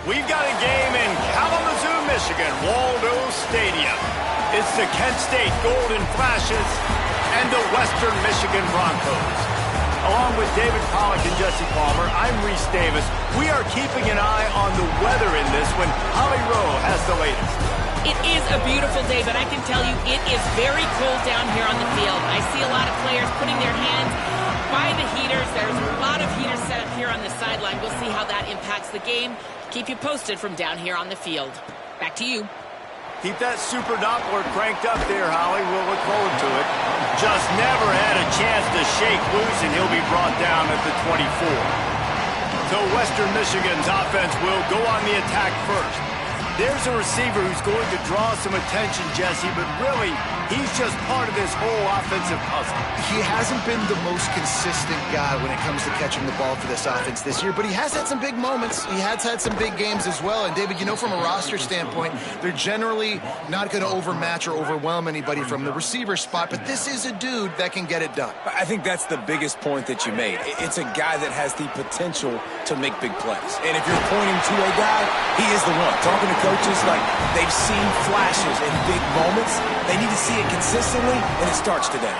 We've got a game in Kalamazoo, Michigan, Waldo Stadium. It's the Kent State Golden Flashes and the Western Michigan Broncos. Along with David Pollack and Jesse Palmer, I'm Reese Davis. We are keeping an eye on the weather in this one. Holly Rowe has the latest. It is a beautiful day, but I can tell you it is very cold down here on the field. I see a lot of players putting their hands by the heaters. There's a lot of heaters set up here on the sideline. We'll see how that impacts the game. Keep you posted from down here on the field. Back to you. Keep that super Doppler cranked up there, Holly. We'll look forward to it. Just never had a chance to shake loose, and he'll be brought down at the 24. So Western Michigan's offense will go on the attack first. There's a receiver who's going to draw some attention, Jesse, but really, he's just part of this whole offensive puzzle. He hasn't been the most consistent guy when it comes to catching the ball for this offense this year, but he has had some big moments. He has had some big games as well. And, David, you know, from a roster standpoint, they're generally not going to overmatch or overwhelm anybody from the receiver spot, but this is a dude that can get it done. I think that's the biggest point that you made. It's a guy that has the potential to make big plays. And if you're pointing to a guy, he is the one. Talking to coaches, like, they've seen flashes in big moments. They need to see it consistently, and it starts today.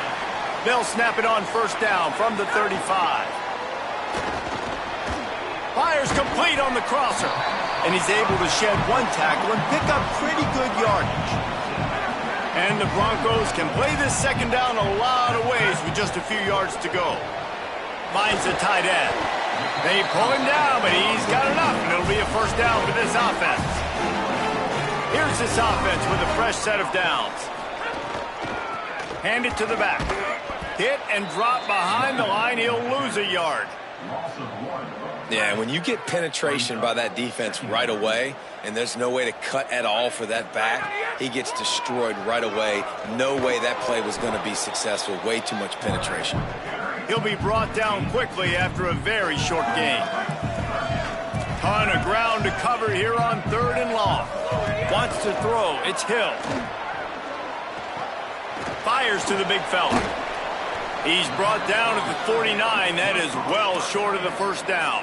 They'll snap it on first down from the 35. Fires complete on the crosser, and he's able to shed one tackle and pick up pretty good yardage. And the Broncos can play this second down a lot of ways with just a few yards to go. Finds the tight end. They pull him down, but he's got enough, and it'll be a first down for this offense. Here's this offense with a fresh set of downs. Hand it to the back. Hit and drop behind the line. He'll lose a yard. Yeah, when you get penetration by that defense right away, and there's no way to cut at all for that back, he gets destroyed right away. No way that play was going to be successful. Way too much penetration. He'll be brought down quickly after a very short gain. Ton of ground to cover here on 3rd and long. Wants to throw. It's Hill. Fires to the big fella. He's brought down at the 49. That is well short of the first down.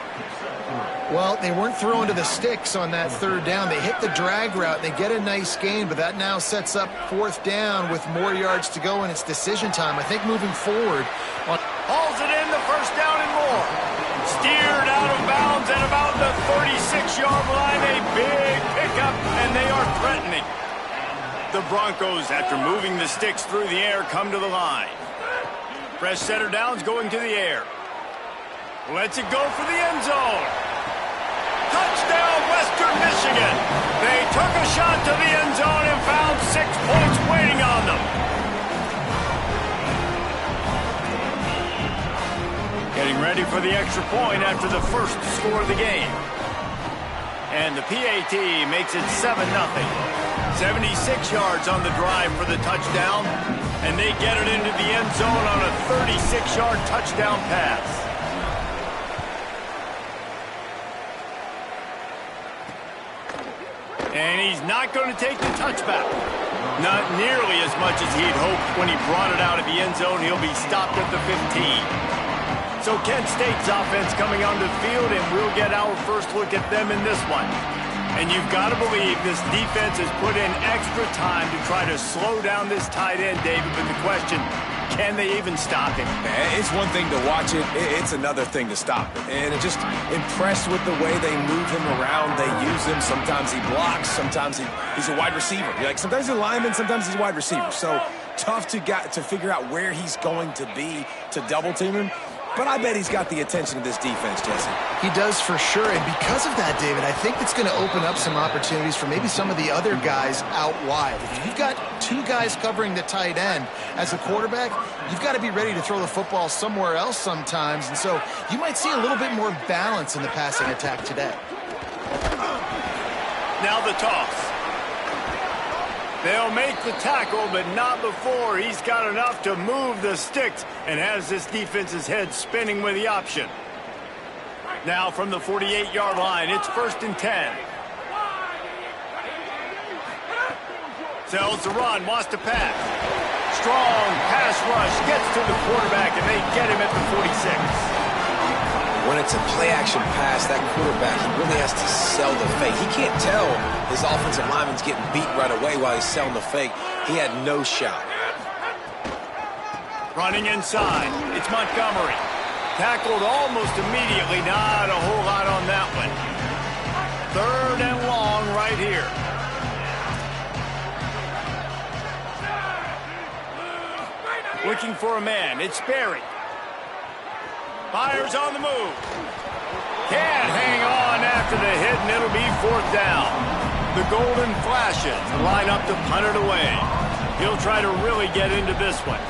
Well, they weren't throwing to the sticks on that 3rd down. They hit the drag route. They get a nice gain, but that now sets up 4th down with more yards to go, and it's decision time. I think moving forward. Hauls it in, the first down and more. Steered out of bounds at about the 36-yard line. A big pickup, and they are threatening. The Broncos, after moving the sticks through the air, come to the line. Fresh setter downs going to the air. Lets it go for the end zone. Touchdown, Western Michigan. They took a shot to the end zone and found 6 points waiting on them. Getting ready for the extra point after the first score of the game. And the PAT makes it 7-0. 76 yards on the drive for the touchdown, and they get it into the end zone on a 36-yard touchdown pass. And he's not going to take the touchback. Not nearly as much as he'd hoped when he brought it out of the end zone. He'll be stopped at the 15. So Kent State's offense coming onto the field, and we'll get our first look at them in this one. And you've got to believe this defense has put in extra time to try to slow down this tight end, David. But the question, can they even stop him? It's one thing to watch it. It's another thing to stop it. And I'm just impressed with the way they move him around. They use him. Sometimes he blocks. Sometimes he's a wide receiver. Like, sometimes he's a lineman. Sometimes he's a wide receiver. So tough to figure out where he's going to be to double team him. But I bet he's got the attention of this defense, Jesse. He does for sure, and because of that, David, I think it's going to open up some opportunities for maybe some of the other guys out wide. If you've got 2 guys covering the tight end as a quarterback, you've got to be ready to throw the football somewhere else sometimes, and so you might see a little bit more balance in the passing attack today. Now the toss. They'll make the tackle, but not before he's got enough to move the sticks and has this defense's head spinning with the option. Now from the 48-yard line, it's 1st and 10. Sells the run, wants to pass. Strong pass rush, gets to the quarterback, and they get him at the 46. When it's a play-action pass, that quarterback, he really has to sell the fake. He can't tell his offensive lineman's getting beat right away while he's selling the fake. He had no shot. Running inside, it's Montgomery. Tackled almost immediately, not a whole lot on that one. 3rd and long right here. Looking for a man, it's Sperry. Fires on the move. Can't hang on after the hit, and it'll be 4th down. The golden flashes line up to punt it away. He'll try to really get into this one.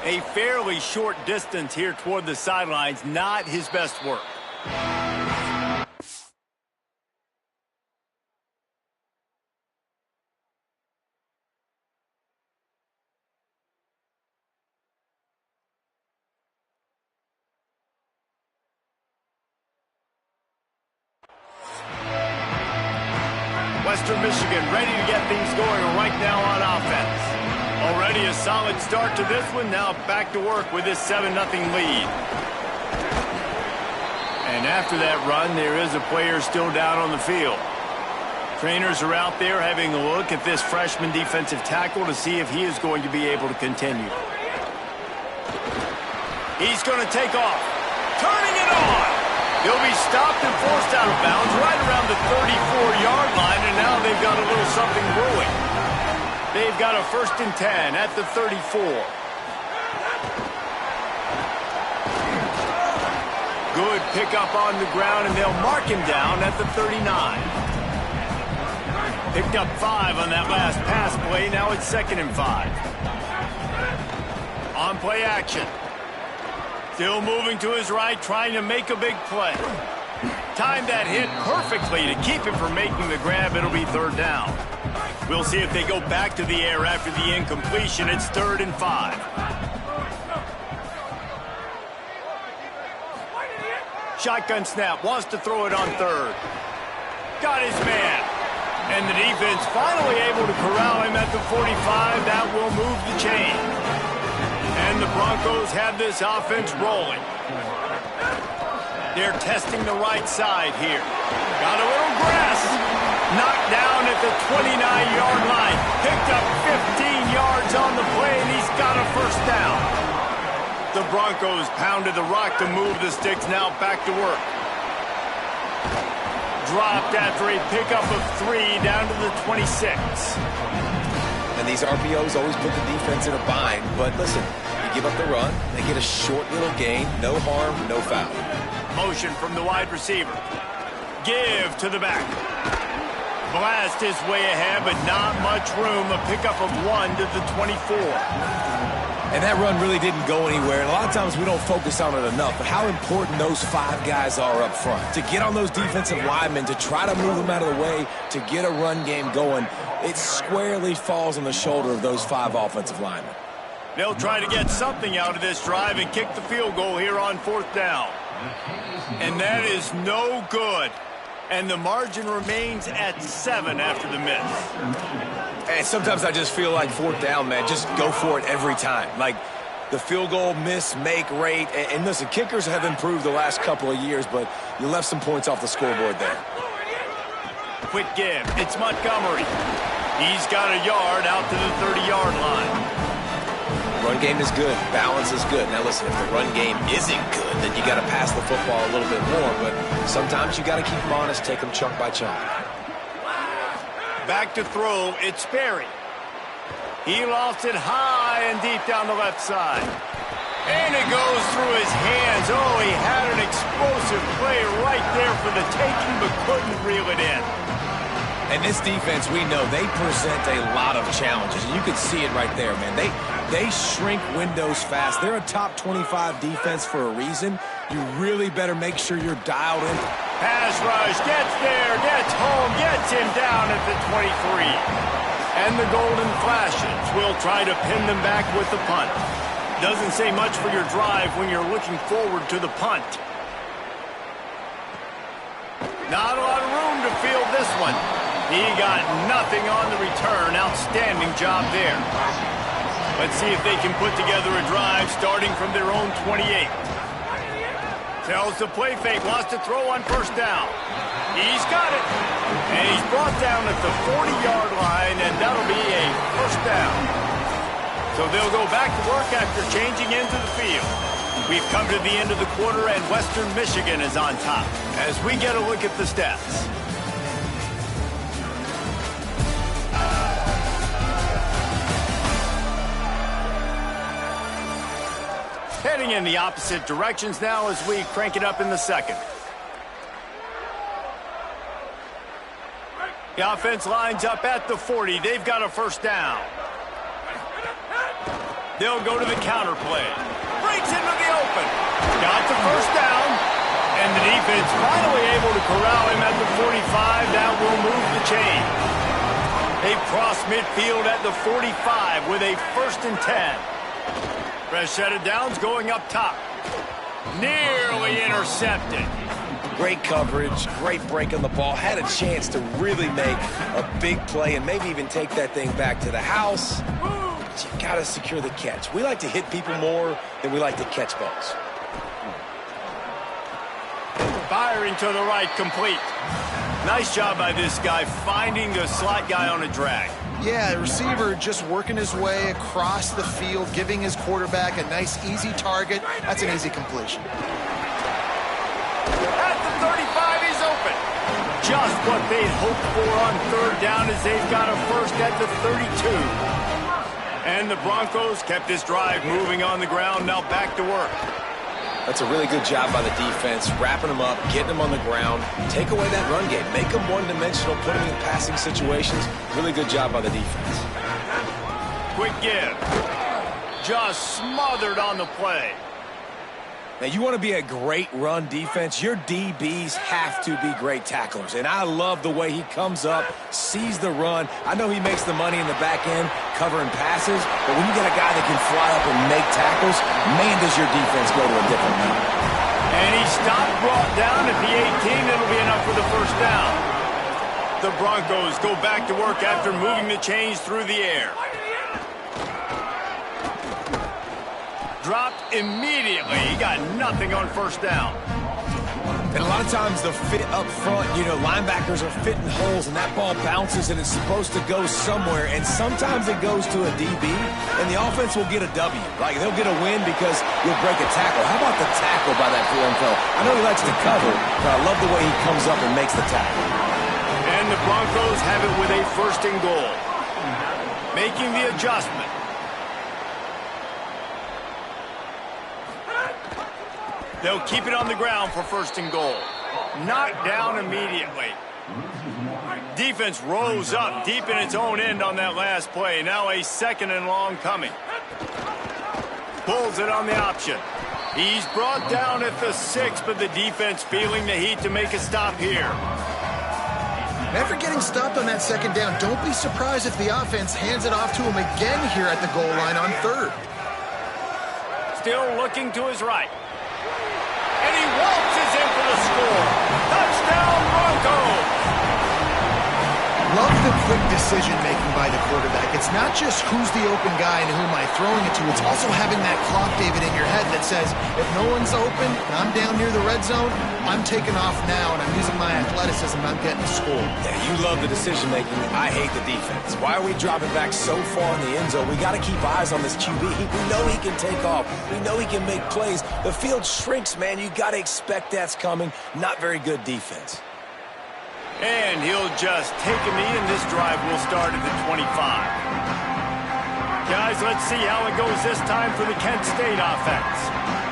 A fairly short distance here toward the sidelines, not his best work. Western Michigan ready to get things going right now on offense. Already a solid start to this one. Now back to work with this 7-0 lead. And after that run, there is a player still down on the field. Trainers are out there having a look at this freshman defensive tackle to see if he is going to be able to continue. He's going to take off. Turning it on. He'll be stopped and forced out of bounds right around the 34-yard line, and now they've got a little something brewing. They've got a 1st and 10 at the 34. Good pickup on the ground, and they'll mark him down at the 39. Picked up 5 on that last pass play. Now it's 2nd and 5. On play action. Still moving to his right, trying to make a big play. Timed that hit perfectly to keep him from making the grab. It'll be 3rd down. We'll see if they go back to the air after the incompletion. It's 3rd and 5. Shotgun snap, wants to throw it on 3rd. Got his man. And the defense finally able to corral him at the 45. That will move the chain. And the Broncos have this offense rolling. They're testing the right side here. Got a little grass. Knocked down at the 29-yard line. Picked up 15 yards on the play, and he's got a 1st down. The Broncos pounded the rock to move the sticks. Now back to work. Dropped after a pickup of 3 down to the 26. And these RPOs always put the defense in a bind. But listen, you give up the run, they get a short little gain. No harm, no foul. Motion from the wide receiver. Give to the back. Blast his way ahead, but not much room. A pickup of 1 to the 24. And that run really didn't go anywhere. And a lot of times we don't focus on it enough, but how important those 5 guys are up front. To get on those defensive linemen, to try to move them out of the way, to get a run game going, it squarely falls on the shoulder of those 5 offensive linemen. They'll try to get something out of this drive and kick the field goal here on 4th down. And that is no good. And the margin remains at 7 after the miss. And sometimes I just feel like 4th down, man, just go for it every time. Like the field goal miss, make rate. And listen, kickers have improved the last couple of years, but you left some points off the scoreboard there. Quick give. It's Montgomery. He's got a yard out to the 30-yard line. Run game is good. Balance is good. Now, listen, if the run game isn't good, then you got to pass the football a little bit more. But sometimes you got to keep them honest, take them chunk by chunk. Back to throw. It's Sperry. He lost it high and deep down the left side. And it goes through his hands. Oh, he had an explosive play right there for the taking, but couldn't reel it in. And this defense, we know, they present a lot of challenges. And you can see it right there, man. They shrink windows fast. They're a top 25 defense for a reason. You really better make sure you're dialed in. Pass rush, gets there, gets home, gets him down at the 23. And the Golden Flashes will try to pin them back with the punt. Doesn't say much for your drive when you're looking forward to the punt. Not a lot of room to field this one. He got nothing on the return. Outstanding job there. Let's see if they can put together a drive starting from their own 28. Tells the play fake, wants to throw on first down. He's got it. And he's brought down at the 40-yard line, and that'll be a first down. So they'll go back to work after changing into the field. We've come to the end of the quarter, and Western Michigan is on top as we get a look at the stats. Heading in the opposite directions now as we crank it up in the second. The offense lines up at the 40. They've got a first down. They'll go to the counter play. Breaks into the open. Got the first down. And the defense finally able to corral him at the 45. That will move the chain. They cross midfield at the 45 with a 1st and 10. Fresh set of downs going up top. Nearly intercepted. Great coverage, great break on the ball. Had a chance to really make a big play and maybe even take that thing back to the house. But you got to secure the catch. We like to hit people more than we like to catch balls. Firing to the right, complete. Nice job by this guy finding the slot guy on a drag. Yeah, the receiver just working his way across the field, giving his quarterback a nice, easy target. That's an easy completion. At the 35, he's open. Just what they'd hoped for on 3rd down as they've got a first at the 32. And the Broncos kept this drive moving on the ground, now back to work. That's a really good job by the defense, wrapping them up, getting them on the ground, take away that run game, make them one-dimensional, put them in passing situations. Really good job by the defense. Quick give. Just smothered on the play. Now, you want to be a great run defense, your DBs have to be great tacklers. And I love the way he comes up, sees the run. I know he makes the money in the back end covering passes, but when you get a guy that can fly up and make tackles, man, does your defense go to a different level. And he stopped, brought down at the 18. It'll be enough for the first down. The Broncos go back to work after moving the chains through the air. Dropped immediately. He got nothing on first down. And a lot of times the fit up front, you know, linebackers are fitting holes and that ball bounces and it's supposed to go somewhere. And sometimes it goes to a DB and the offense will get a W. Like they'll get a win because you'll break a tackle. How about the tackle by that foreign fellow? I know he likes to cover, but I love the way he comes up and makes the tackle. And the Broncos have it with a 1st and goal. Making the adjustment. They'll keep it on the ground for 1st and goal. Knocked down immediately. Defense rose up deep in its own end on that last play. Now a 2nd and long coming. Pulls it on the option. He's brought down at the 6, but the defense feeling the heat to make a stop here. After getting stopped on that 2nd down, don't be surprised if the offense hands it off to him again here at the goal line on 3rd. Still looking to his right. And he waltzes in for the score. Touchdown, Broncos! Love the quick decision-making by the quarterback. It's not just who's the open guy and who am I throwing it to. It's also having that clock, David, in your head that says, if no one's open and I'm down near the red zone, I'm taking off now and I'm using my athleticism and I'm getting a score. Yeah, you love the decision-making. I hate the defense. Why are we dropping back so far in the end zone? We got to keep eyes on this QB. We know he can take off. We know he can make plays. The field shrinks, man. You got to expect that's coming. Not very good defense. And he'll just take a knee, and this drive will start at the 25. Guys, let's see how it goes this time for the Kent State offense.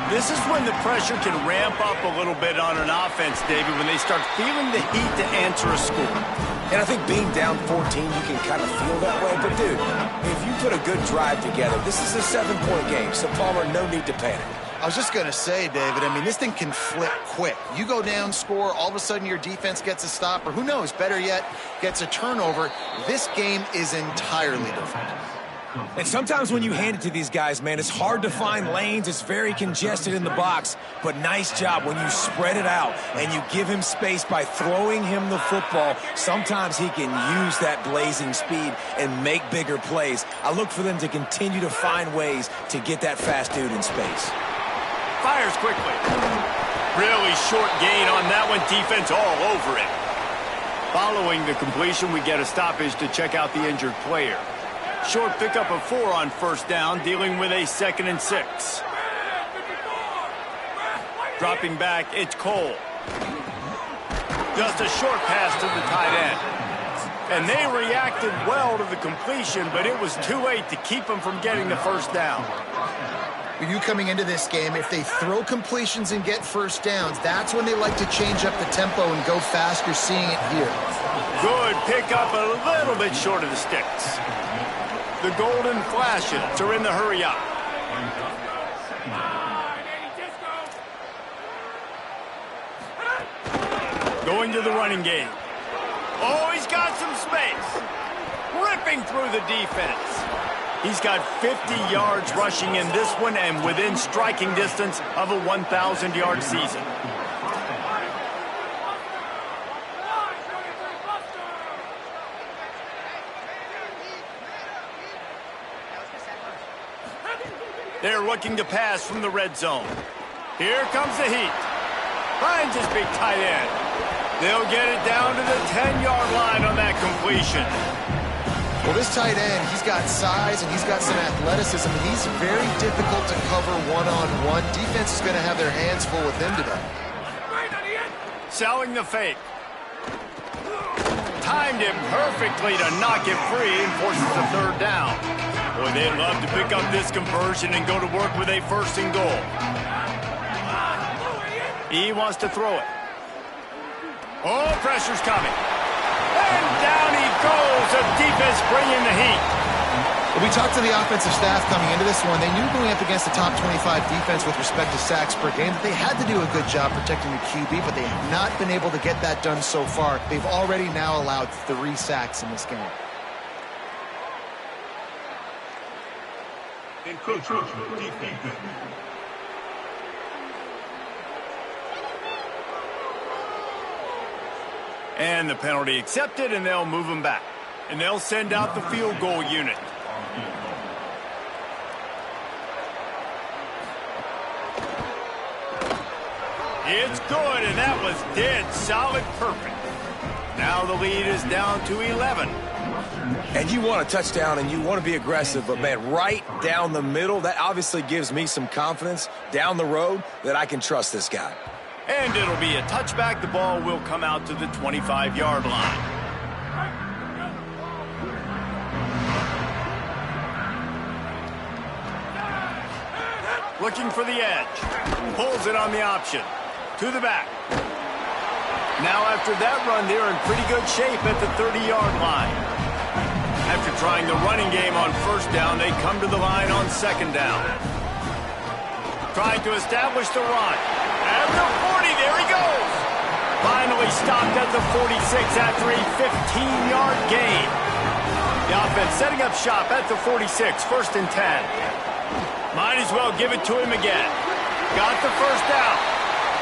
This is when the pressure can ramp up a little bit on an offense, David, when they start feeling the heat to answer a score. And I think being down 14, you can kind of feel that way. But, dude, if you put a good drive together, this is a 7-point game. So, Palmer, no need to panic. I was just going to say, David, I mean, this thing can flip quick. You go down, score, all of a sudden your defense gets a stop, or who knows, better yet, gets a turnover. This game is entirely different. And sometimes when you hand it to these guys, man, it's hard to find lanes. It's very congested in the box. But nice job when you spread it out and you give him space by throwing him the football. Sometimes he can use that blazing speed and make bigger plays. I look for them to continue to find ways to get that fast dude in space. Fires quickly. Really short gain on that one. Defense all over it. Following the completion, we get a stoppage to check out the injured player. Short pickup of 4 on first down, dealing with a 2nd and 6. Dropping back, it's Cole. Just a short pass to the tight end. And they reacted well to the completion, but it was too late to keep them from getting the first down. For you coming into this game, if they throw completions and get first downs, that's when they like to change up the tempo and go fast. You're seeing it here. Good pickup, a little bit short of the sticks. The golden flashes are in the hurry up. Going to the running game. Oh, he's got some space. Ripping through the defense. He's got 50 yards rushing in this one and within striking distance of a 1,000-yard season. They're looking to pass from the red zone. Here comes the heat. Finds his big tight end. They'll get it down to the 10-yard line on that completion. Well, this tight end, he's got size and he's got some athleticism, and he's very difficult to cover one-on-one. Defense is going to have their hands full with him today. Selling the fake. Timed it perfectly to knock it free and forces the 3rd down. Boy, they'd love to pick up this conversion and go to work with a 1st and goal. He wants to throw it. Oh, pressure's coming. And down he goes. The defense bringing the heat. When we talked to the offensive staff coming into this one, they knew going up against the top 25 defense with respect to sacks per game that they had to do a good job protecting the QB, but they have not been able to get that done so far. They've already now allowed 3 sacks in this game. And the penalty accepted, and they'll move him back. And they'll send out the field goal unit. It's good, and that was dead solid perfect. Now the lead is down to 11. And you want a touchdown and you want to be aggressive, but, man, right down the middle, that obviously gives me some confidence down the road that I can trust this guy. And it'll be a touchback. The ball will come out to the 25-yard line. Looking for the edge. Pulls it on the option. To the back. Now after that run, they're in pretty good shape at the 30-yard line. After trying the running game on first down, they come to the line on second down. Trying to establish the run. At the 40, there he goes. Finally stopped at the 46 after a 15-yard gain. The offense setting up shop at the 46, 1st and 10. Might as well give it to him again. Got the first down.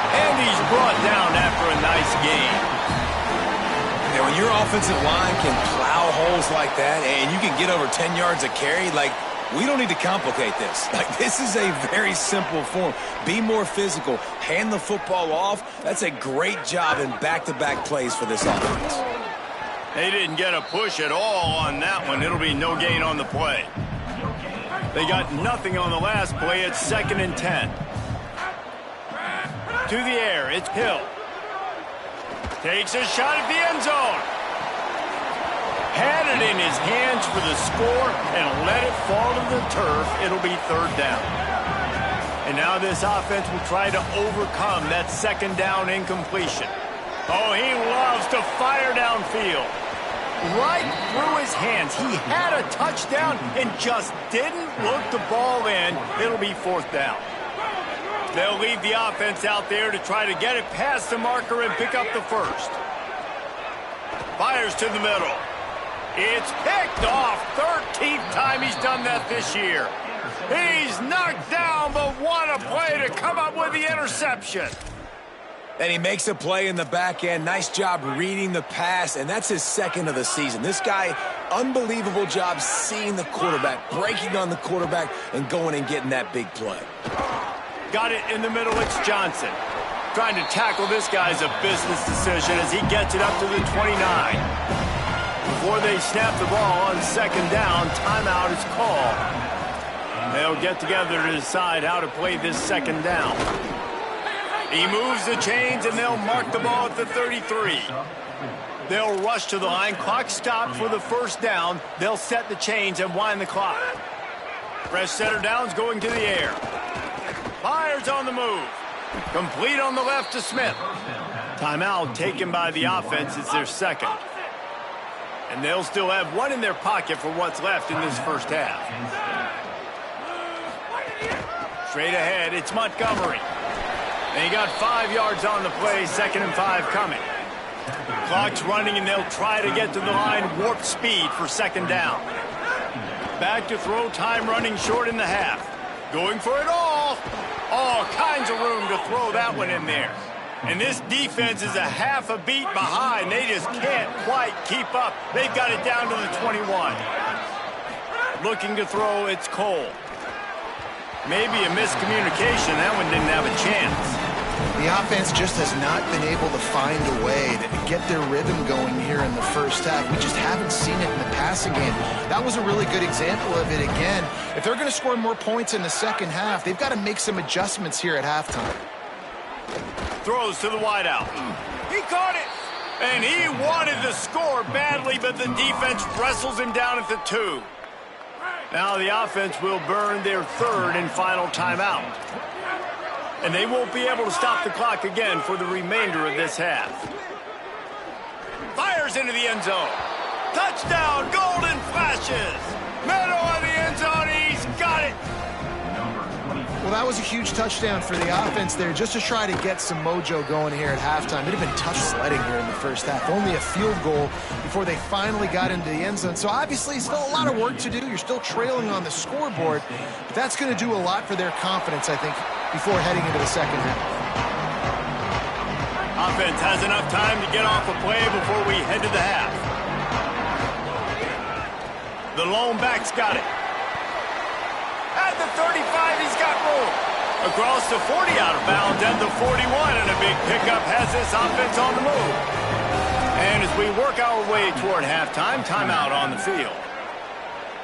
And he's brought down after a nice gain. And when your offensive line can plow holes like that and you can get over 10 yards a carry, like, we don't need to complicate this. Like, this is a very simple form. Be more physical. Hand the football off. That's a great job in back-to-back plays for this offense. They didn't get a push at all on that one. It'll be no gain on the play. They got nothing on the last play. It's 2nd and 10. To the air, it's Hill. Takes a shot at the end zone. Had it in his hands for the score and let it fall to the turf. It'll be 3rd down. And now this offense will try to overcome that 2nd down incompletion. Oh, he loves to fire downfield. Right through his hands. He had a touchdown and just didn't look the ball in. It'll be 4th down. They'll leave the offense out there to try to get it past the marker and pick up the first. Fires to the middle. It's picked off. 13th time he's done that this year. He's knocked down, but what a play to come up with the interception. And he makes a play in the back end. Nice job reading the pass, and that's his 2nd of the season. This guy, unbelievable job seeing the quarterback, breaking on the quarterback, and going and getting that big play. Got it in the middle. It's Johnson. Trying to tackle this guy is a business decision as he gets it up to the 29. Before they snap the ball on second down, timeout is called. They'll get together to decide how to play this second down. He moves the chains, and they'll mark the ball at the 33. They'll rush to the line. Clock stopped for the first down. They'll set the chains and wind the clock. Fresh setter downs going to the air. Fires on the move. Complete on the left to Smith. Timeout taken by the offense. It's their second. And they'll still have one in their pocket for what's left in this first half. Straight ahead, it's Montgomery. And he got 5 yards on the play, 2nd and 5 coming. Clock's running, and they'll try to get to the line, warp speed for second down. Back to throw, time running short in the half. Going for it all. All kinds of room to throw that one in there. And this defense is a half a beat behind. They just can't quite keep up. They've got it down to the 21. Looking to throw, it's Cole. Maybe a miscommunication. That one didn't have a chance. The offense just has not been able to find a way to get their rhythm going here in the first half. We just haven't seen it in the passing game. That was a really good example of it again. If they're going to score more points in the second half, they've got to make some adjustments here at halftime. Throws to the wideout. He caught it. And he wanted to score badly, but the defense wrestles him down at the 2. Now the offense will burn their third and final timeout. And they won't be able to stop the clock again for the remainder of this half. Fires into the end zone. Touchdown, Golden Flashes. Meadow on the end zone, he's got it. Well, that was a huge touchdown for the offense there, just to try to get some mojo going here at halftime. It'd have been tough sledding here in the first half. Only a field goal before they finally got into the end zone. So obviously still a lot of work to do. You're still trailing on the scoreboard, but that's going to do a lot for their confidence, I think, before heading into the second half. Offense has enough time to get off a play before we head to the half. The lone back's got it. At the 35, he's got room. Across the 40 out of bounds and the 41, and a big pickup has this offense on the move. And as we work our way toward halftime, timeout on the field.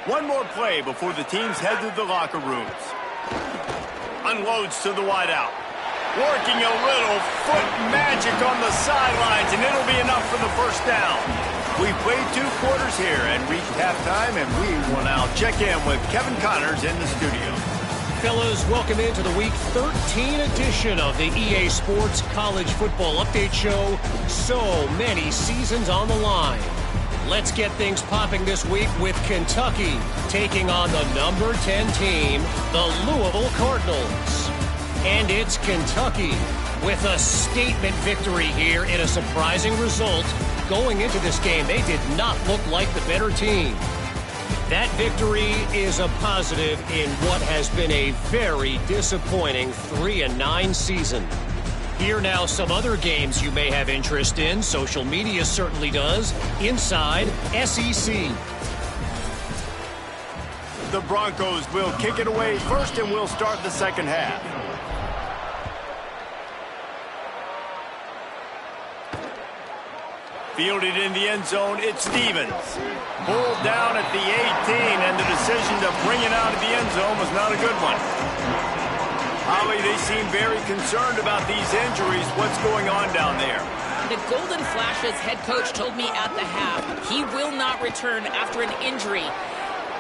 One more play before the teams head to the locker rooms. Unloads to the wideout. Working a little foot magic on the sidelines, and it'll be enough for the first down. We played 2 quarters here and reached halftime, and we will now check in with Kevin Connors in the studio. Fellas, welcome into the Week 13 edition of the EA Sports College Football Update Show. So many seasons on the line. Let's get things popping this week with Kentucky taking on the number 10 team, the Louisville Cardinals. And it's Kentucky with a statement victory here in a surprising result. Going into this game, they did not look like the better team. That victory is a positive in what has been a very disappointing 3-9 season. Here now some other games you may have interest in. Social media certainly does. Inside SEC. The Broncos will kick it away first, and we'll start the second half. Fielded in the end zone, it's Stevens. Pulled down at the 18, and the decision to bring it out of the end zone was not a good one. Holly, they seem very concerned about these injuries. What's going on down there? The Golden Flashes head coach told me at the half he will not return after an injury.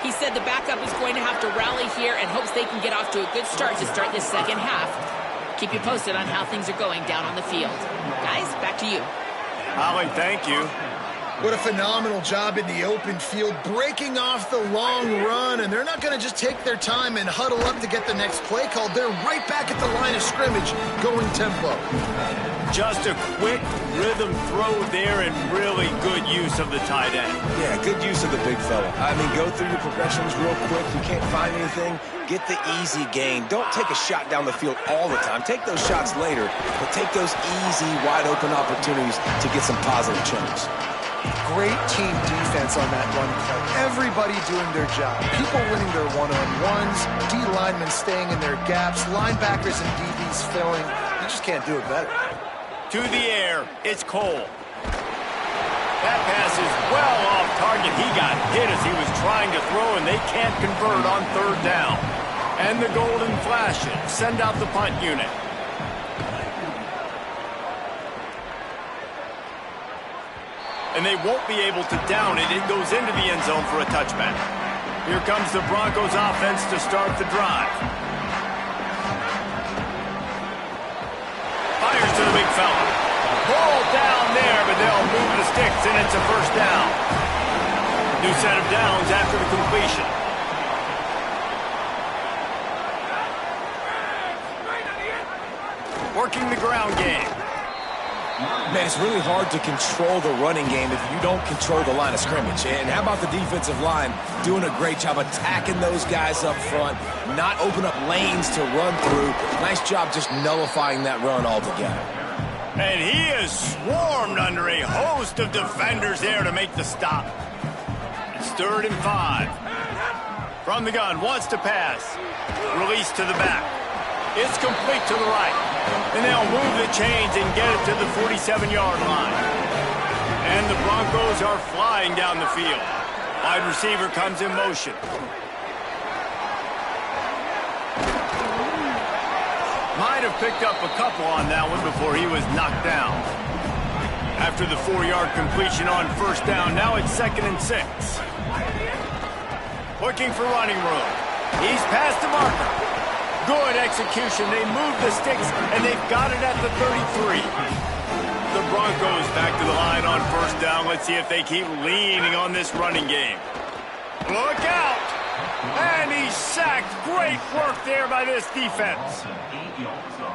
He said the backup is going to have to rally here and hopes they can get off to a good start to start this second half. Keep you posted on how things are going down on the field. Guys, back to you. Holly, thank you. What a phenomenal job in the open field, breaking off the long run, and they're not going to just take their time and huddle up to get the next play called. They're right back at the line of scrimmage, going tempo. Just a quick rhythm throw there and really good use of the tight end. Yeah, good use of the big fella. I mean, go through your progressions real quick. You can't find anything, get the easy gain. Don't take a shot down the field all the time. Take those shots later, but take those easy, wide-open opportunities to get some positive chunks. Great team defense on that run play. Everybody doing their job. People winning their one-on-ones, D linemen staying in their gaps, linebackers and DBs filling. You just can't do it better. To the air, it's Cole. That pass is well off target. He got hit as he was trying to throw, and they can't convert on third down. And the golden flashes send out the punt unit. And they won't be able to down it. It goes into the end zone for a touchback. Here comes the Broncos offense to start the drive. Fires to the big fella. Ball down there, but they'll move the sticks, and it's a first down. New set of downs after the completion. Working the ground game. Man, it's really hard to control the running game if you don't control the line of scrimmage. And how about the defensive line doing a great job attacking those guys up front, not open up lanes to run through. Nice job just nullifying that run altogether. And he is swarmed under a host of defenders there to make the stop. It's 3rd and 5. From the gun, wants to pass. Release to the back. It's complete to the right. And they'll move the chains and get it to the 47-yard line. And the Broncos are flying down the field. Wide receiver comes in motion. Might have picked up a couple on that one before he was knocked down. After the 4-yard completion on first down, now it's 2nd and 6. Looking for running room. He's past the marker. Good execution. They move the sticks, and they've got it at the 33. The Broncos back to the line on first down. Let's see if they keep leaning on this running game. Look out! And he's sacked. Great work there by this defense.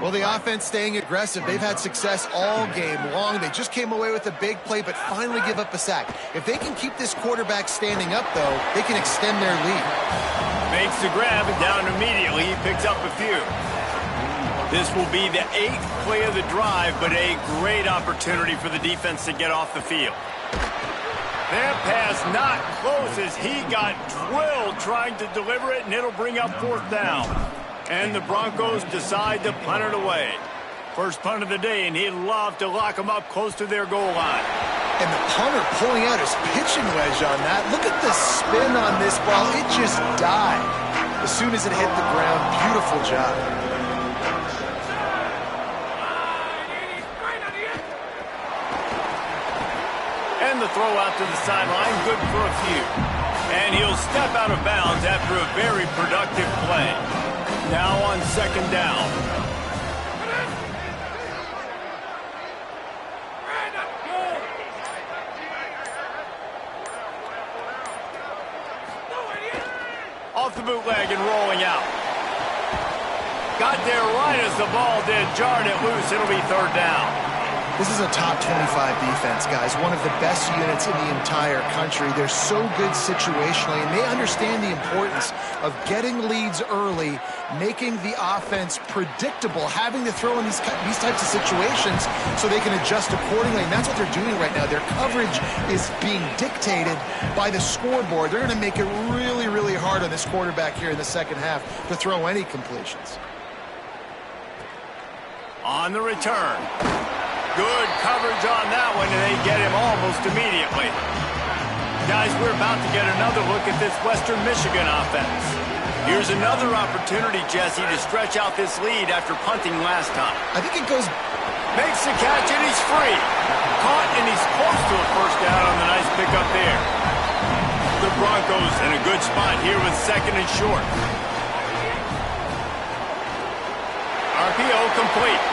Well, the offense staying aggressive. They've had success all game long. They just came away with a big play, but finally give up a sack. If they can keep this quarterback standing up, though, they can extend their lead. Makes the grab and down immediately. He picks up a few. This will be the 8th play of the drive, but a great opportunity for the defense to get off the field. That pass not close as he got drilled trying to deliver it, and it'll bring up 4th down. And the Broncos decide to punt it away. First punt of the day, and he'd love to lock them up close to their goal line. And the punter pulling out his pitching wedge on that. Look at the spin on this ball. It just died as soon as it hit the ground. Beautiful job. And the throw out to the sideline, good for a few. And he'll step out of bounds after a very productive play. Now on 2nd down. Off the bootleg and rolling out. Got there right as the ball did. Jarred it loose. It'll be 3rd down. This is a top 25 defense, guys. One of the best units in the entire country. They're so good situationally, and they understand the importance of getting leads early, making the offense predictable, having to throw in these types of situations so they can adjust accordingly. And that's what they're doing right now. Their coverage is being dictated by the scoreboard. They're going to make it really, really hard on this quarterback here in the second half to throw any completions. On the return. Good coverage on that one, and they get him almost immediately. Guys, we're about to get another look at this Western Michigan offense. Here's another opportunity, Jesse, to stretch out this lead after punting last time. I think it goes... Makes the catch, and he's free. Caught, and he's close to a first down on the nice pickup there. The Broncos in a good spot here with 2nd and short. RPO complete.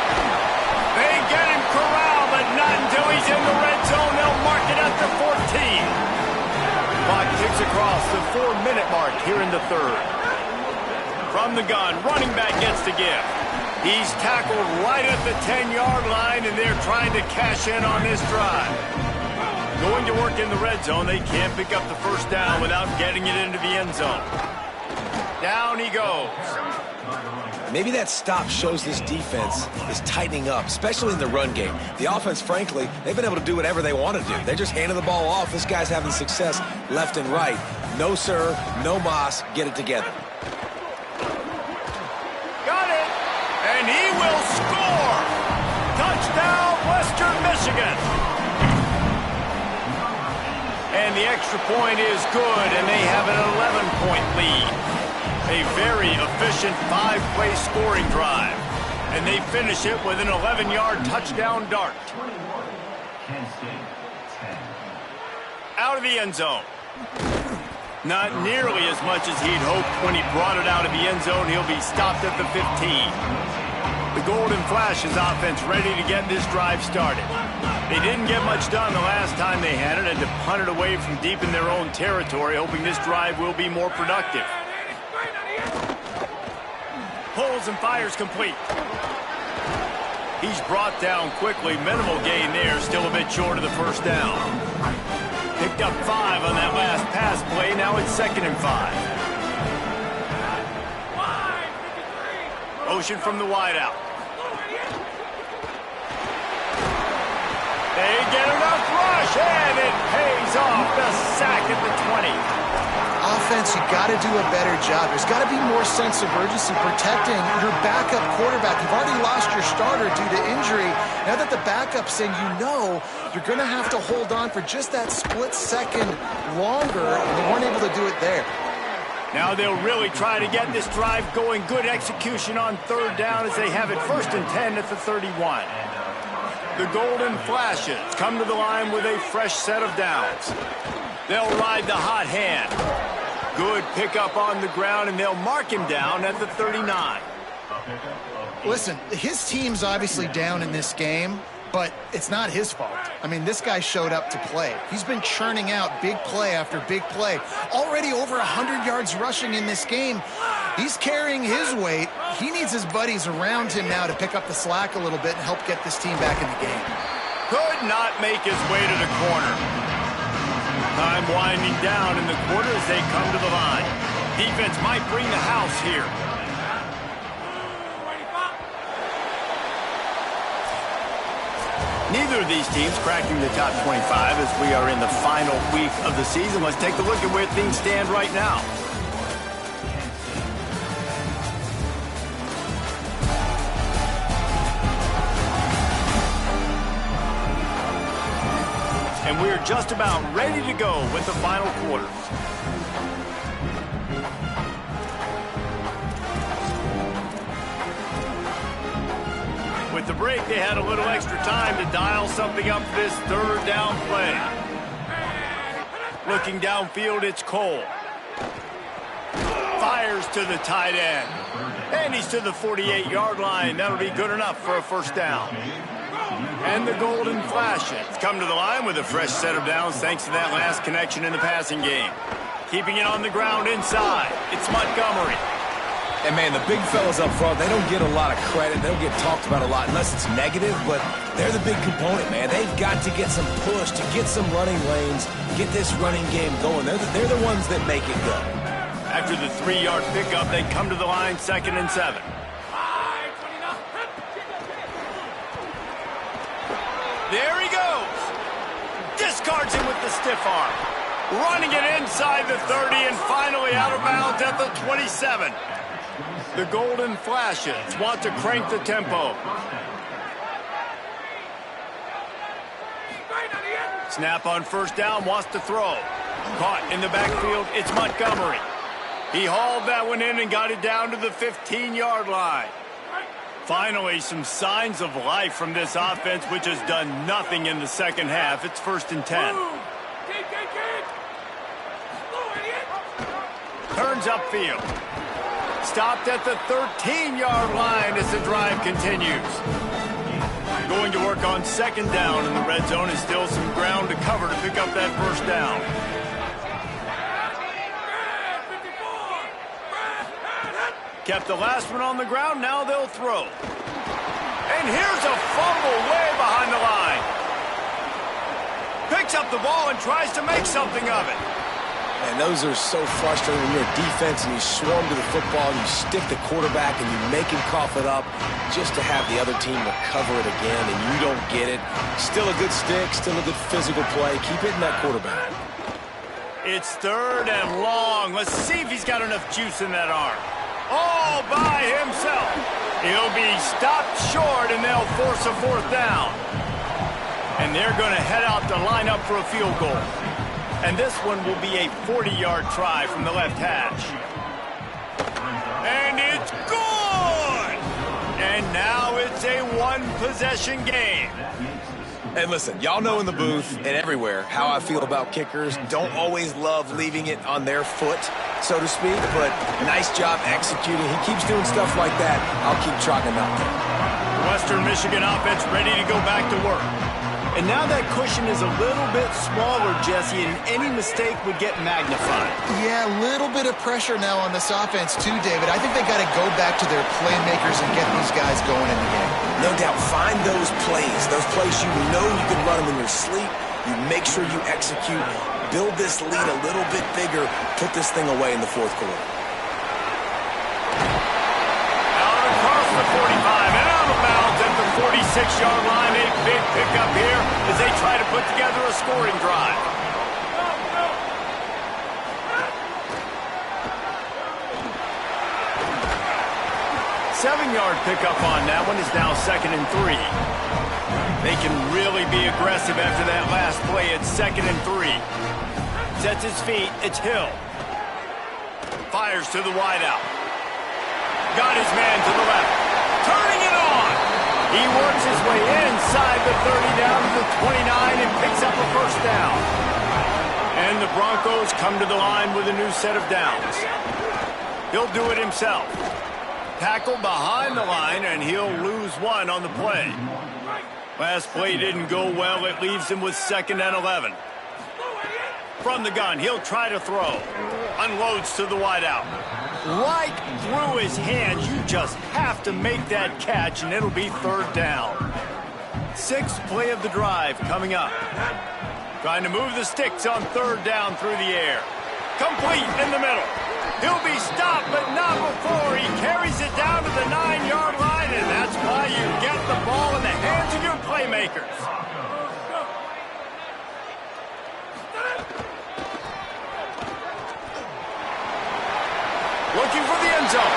They get him corralled, but not until he's in the red zone. They'll mark it at the 14. Clock ticks across the 4-minute mark here in the 3rd. From the gun, running back gets the give. He's tackled right at the 10-yard line, and they're trying to cash in on this drive. Going to work in the red zone. They can't pick up the first down without getting it into the end zone. Down he goes. Maybe that stop shows this defense is tightening up, especially in the run game. The offense, frankly, they've been able to do whatever they want to do. They just handed the ball off. This guy's having success left and right. No, sir, no mas. Get it together. Got it. And he will score. again. And the extra point is good, and they have an 11-point lead. A very efficient 5-play scoring drive. And they finish it with an 11-yard touchdown dart. Out of the end zone. Not nearly as much as he'd hoped when he brought it out of the end zone. He'll be stopped at the 15. The Golden Flashes offense ready to get this drive started. They didn't get much done the last time they had it, and to punt it away from deep in their own territory, hoping this drive will be more productive. Pulls and fires complete. He's brought down quickly. Minimal gain there. Still a bit short of the first down. Picked up 5 on that last pass play. Now it's 2nd and 5. Motion from the wideout. They get enough rush, and it pays off. The sack at the 20. Offense, you got to do a better job. There's got to be more sense of urgency protecting your backup quarterback. You've already lost your starter due to injury. Now that the backup's in, you know you're going to have to hold on for just that split second longer, and they weren't able to do it there. Now they'll really try to get this drive going. Good execution on 3rd down as they have it 1st and 10 at the 31. The Golden Flashes come to the line with a fresh set of downs. They'll ride the hot hand. Good pickup on the ground, and they'll mark him down at the 39. Listen, his team's obviously down in this game, but it's not his fault. I mean, this guy showed up to play. He's been churning out big play after big play. Already over 100 yards rushing in this game. He's carrying his weight. He needs his buddies around him now to pick up the slack a little bit and help get this team back in the game. Could not make his way to the corner. Time winding down in the quarter as they come to the line. Defense might bring the house here. Neither of these teams cracking the top 25 as we are in the final week of the season. Let's take a look at where things stand right now. And we're just about ready to go with the final quarters. With the break, they had a little extra time to dial something up this 3rd down play. Looking downfield, it's Cole. Fires to the tight end. And he's to the 48-yard line. That'll be good enough for a 1st down. And the Golden Flashes come to the line with a fresh set of downs thanks to that last connection in the passing game. Keeping it on the ground inside, it's Montgomery. And, man, the big fellas up front, they don't get a lot of credit. They don't get talked about a lot unless it's negative, but they're the big component, man. They've got to get some push, to get some running lanes, get this running game going. They're the ones that make it go. After the 3-yard pickup, they come to the line 2nd and 7. There he goes. Discards him with the stiff arm. Running it inside the 30 and finally out of bounds at the 27. The Golden Flashes want to crank the tempo. Snap on 1st down, wants to throw. Caught in the backfield, it's Montgomery. He hauled that one in and got it down to the 15-yard line. Finally, some signs of life from this offense, which has done nothing in the second half. It's 1st and 10. Turns upfield. Stopped at the 13-yard line as the drive continues. Going to work on 2nd down in the red zone, and still some ground to cover to pick up that 1st down. Kept the last one on the ground, now they'll throw. And here's a fumble way behind the line. Picks up the ball and tries to make something of it. And those are so frustrating when you're a defense and you swarm to the football, you stick the quarterback and you make him cough it up just to have the other team recover it again, and you don't get it. Still a good stick, still a good physical play. Keep hitting that quarterback. It's 3rd and long. Let's see if he's got enough juice in that arm. All by himself. He'll be stopped short, and they'll force a 4th down. And they're going to head out to line up for a field goal. And this one will be a 40-yard try from the left hash. And it's good! And now it's a one-possession game. And listen, y'all know in the booth and everywhere how I feel about kickers. Don't always love leaving it on their foot, so to speak, but nice job executing. He keeps doing stuff like that. I'll keep chalking up. Western Michigan offense ready to go back to work. And now that cushion is a little bit smaller, Jesse, and any mistake would get magnified. Yeah, a little bit of pressure now on this offense too, David. I think they got to go back to their playmakers and get these guys going in the game. No doubt, find those plays you know you can run them in your sleep. You make sure you execute, build this lead a little bit bigger, put this thing away in the fourth quarter. Out across the 45 and out of bounds at the 46-yard line. A big pickup here as they try to put together a scoring drive. Seven-yard pickup on that one is now 2nd and 3. They can really be aggressive after that last play. It's 2nd and 3. Sets his feet. It's Hill. Fires to the wideout. Got his man to the left. Turning it on. He works his way inside the 30 down to the 29 and picks up a first down. And the Broncos come to the line with a new set of downs. He'll do it himself. Tackle behind the line, and he'll lose one on the play. Last play didn't go well. It leaves him with 2nd and 11. From the gun, he'll try to throw. Unloads to the wideout. Right through his hands. You just have to make that catch, and it'll be 3rd down. 6th play of the drive coming up. Trying to move the sticks on 3rd down through the air. Complete in the middle. He'll be stopped, but not before he carries it down to the 9-yard line, and that's why you get the ball in the hands of your playmakers. Looking for the end zone.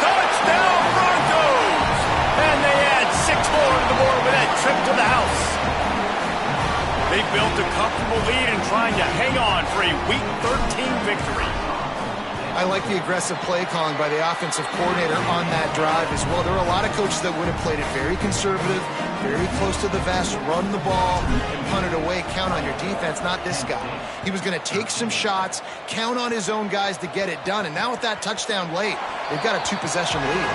Touchdown, Broncos! And they add 6 more to the board with that trip to the house. They built a comfortable lead and trying to hang on for a Week 13 victory. I like the aggressive play calling by the offensive coordinator on that drive as well. There are a lot of coaches that would have played it very conservative, very close to the vest, run the ball, and punt it away. Count on your defense, not this guy. He was going to take some shots, count on his own guys to get it done. And now with that touchdown late, they've got a 2-possession lead.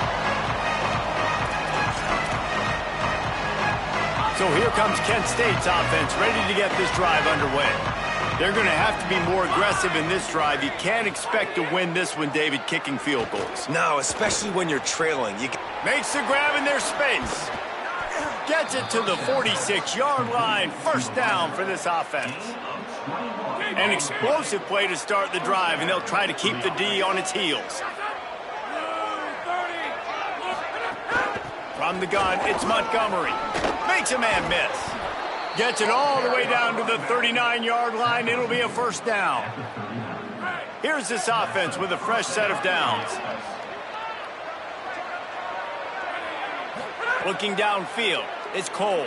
So here comes Kent State's offense, ready to get this drive underway. They're going to have to be more aggressive in this drive. You can't expect to win this one, David, kicking field goals. No, especially when you're trailing. Makes the grab in their space. Gets it to the 46-yard line. First down for this offense. An explosive play to start the drive, and they'll try to keep the D on its heels. From the gun, it's Montgomery. Makes a man miss. Gets it all the way down to the 39-yard line. It'll be a first down. Here's this offense with a fresh set of downs. Looking downfield, it's Cole.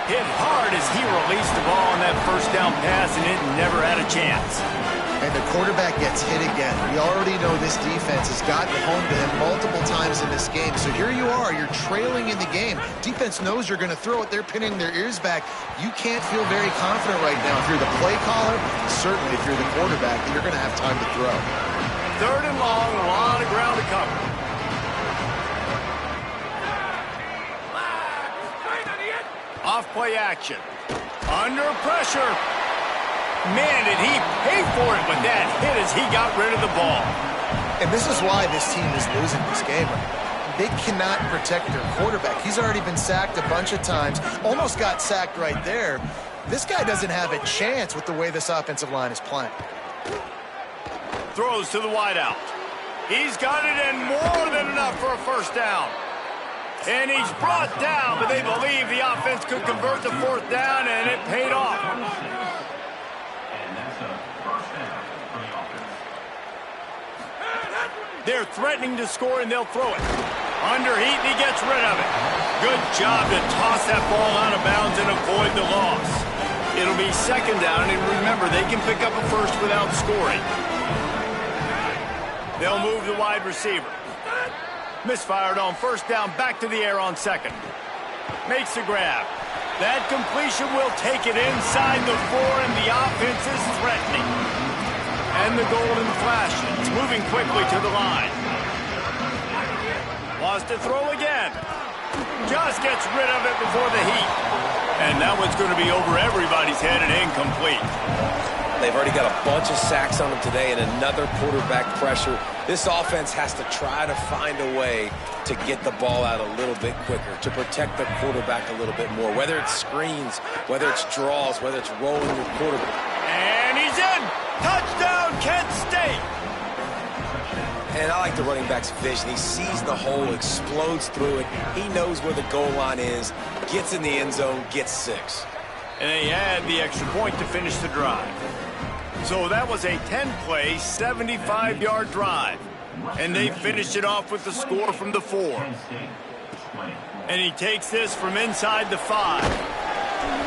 Hit hard as he released the ball on that first down pass, and it never had a chance. And the quarterback gets hit again. We already know this defense has gotten home to him multiple times in this game. So here you are, you're trailing in the game. Defense knows you're going to throw it. They're pinning their ears back. You can't feel very confident right now. If you're the play caller, certainly if you're the quarterback, that you're going to have time to throw. 3rd and long, a lot of ground to cover. Off play action. Under pressure. Man, did he pay for it with that hit as he got rid of the ball. And this is why this team is losing this game. They cannot protect their quarterback. He's already been sacked a bunch of times. Almost got sacked right there. This guy doesn't have a chance with the way this offensive line is playing. Throws to the wideout. He's got it and more than enough for a first down. And he's brought down, but they believe the offense could convert the 4th down, and it paid off. They're threatening to score, and they'll throw it. Under heat, and he gets rid of it. Good job to toss that ball out of bounds and avoid the loss. It'll be second down, and remember, they can pick up a first without scoring. They'll move the wide receiver. Misfired on first down, back to the air on second. Makes the grab. That completion will take it inside the 4, and the offense is threatening. And the golden flash. It's moving quickly to the line. Wants to throw again. Just gets rid of it before the heat. And that one's going to be over everybody's head and incomplete. They've already got a bunch of sacks on them today and another quarterback pressure. This offense has to try to find a way to get the ball out a little bit quicker, to protect the quarterback a little bit more, whether it's screens, whether it's draws, whether it's rolling the quarterback. And he's in! Touchdown, Kent State! And I like the running back's vision. He sees the hole, explodes through it. He knows where the goal line is, gets in the end zone, gets 6. And they add the extra point to finish the drive. So that was a 10-play, 75-yard drive. And they finished it off with the score from the 4. And he takes this from inside the 5.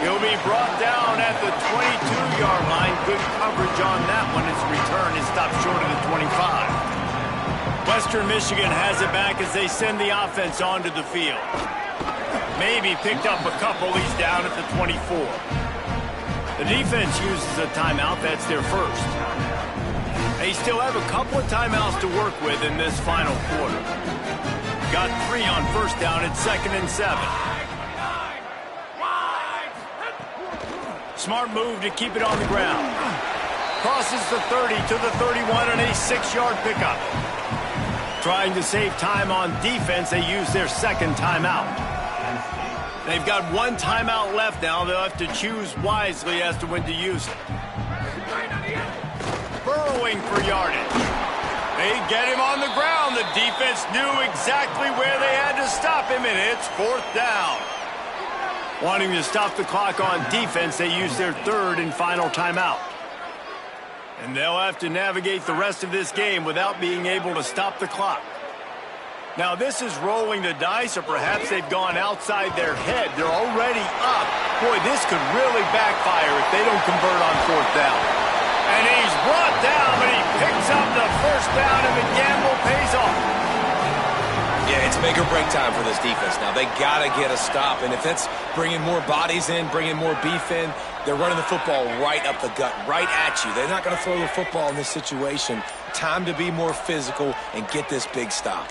He'll be brought down at the 22-yard line. Good coverage on that one. His return is stopped short of the 25. Western Michigan has it back as they send the offense onto the field. Maybe picked up a couple. He's down at the 24. The defense uses a timeout. That's their first. They still have a couple of timeouts to work with in this final quarter. Got 3 on first down at 2nd and 7. Smart move to keep it on the ground. Crosses the 30 to the 31 and a 6-yard pickup. Trying to save time on defense, they use their second timeout. They've got 1 timeout left now. They'll have to choose wisely as to when to use it. Burrowing for yardage. They get him on the ground. The defense knew exactly where they had to stop him, and it's 4th down. Wanting to stop the clock on defense, they use their 3rd and final timeout. And they'll have to navigate the rest of this game without being able to stop the clock. Now, this is rolling the dice, or perhaps they've gone outside their head. They're already up. Boy, this could really backfire if they don't convert on 4th down. And he's brought down, but he picks up the first down, and the gamble pays off. Yeah, it's make or break time for this defense now. They got to get a stop, and if it's bringing more bodies in, bringing more beef in, they're running the football right up the gut, right at you. They're not going to throw the football in this situation. Time to be more physical and get this big stop.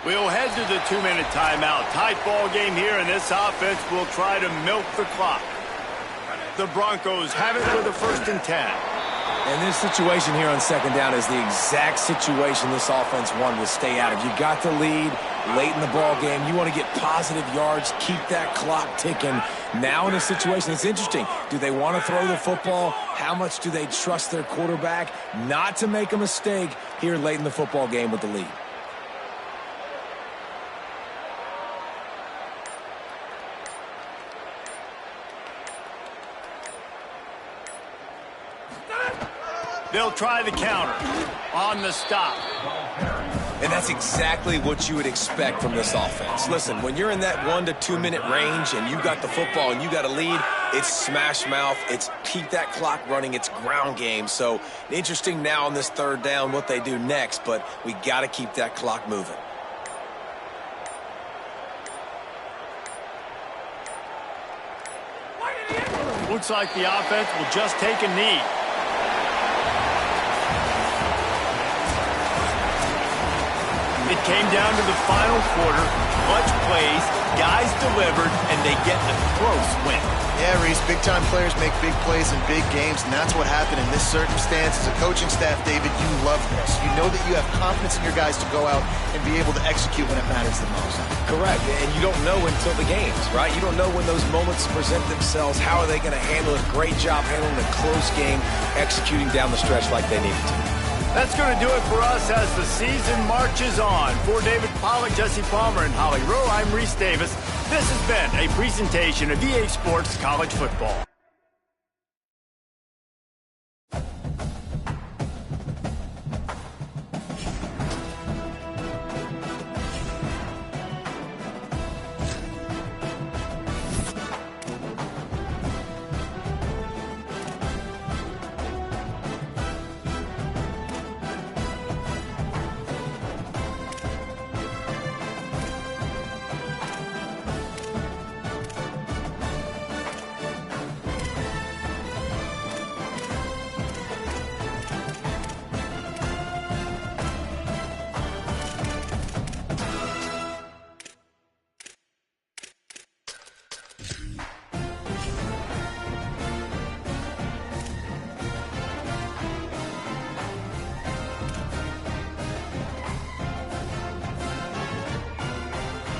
We'll head to the 2-minute timeout. Tight ball game here, and this offense will try to milk the clock. The Broncos have it with a 1st and 10. And this situation here on 2nd down is the exact situation this offense wanted to stay out of. You got the lead late in the ball game. You want to get positive yards, keep that clock ticking. Now in a situation that's interesting, do they want to throw the football? How much do they trust their quarterback not to make a mistake here late in the football game with the lead? They'll try the counter on the stop. And that's exactly what you would expect from this offense. Listen, when you're in that 1 to 2 minute range and you got the football and you got a lead, it's smash mouth, it's keep that clock running, it's ground game. So interesting now on this 3rd down what they do next, but we got to keep that clock moving. Looks like the offense will just take a knee. It came down to the final quarter. Clutch plays, guys delivered, and they get a close win. Yeah, Reese, big-time players make big plays in big games, and that's what happened in this circumstance. As a coaching staff, David, you love this. You know that you have confidence in your guys to go out and be able to execute when it matters the most. Correct, and you don't know until the games, right? You don't know when those moments present themselves. How are they going to handle it? Great job handling a close game, executing down the stretch like they needed to. That's going to do it for us as the season marches on. For David Pollack, Jesse Palmer, and Holly Rowe, I'm Reese Davis. This has been a presentation of EA Sports College Football.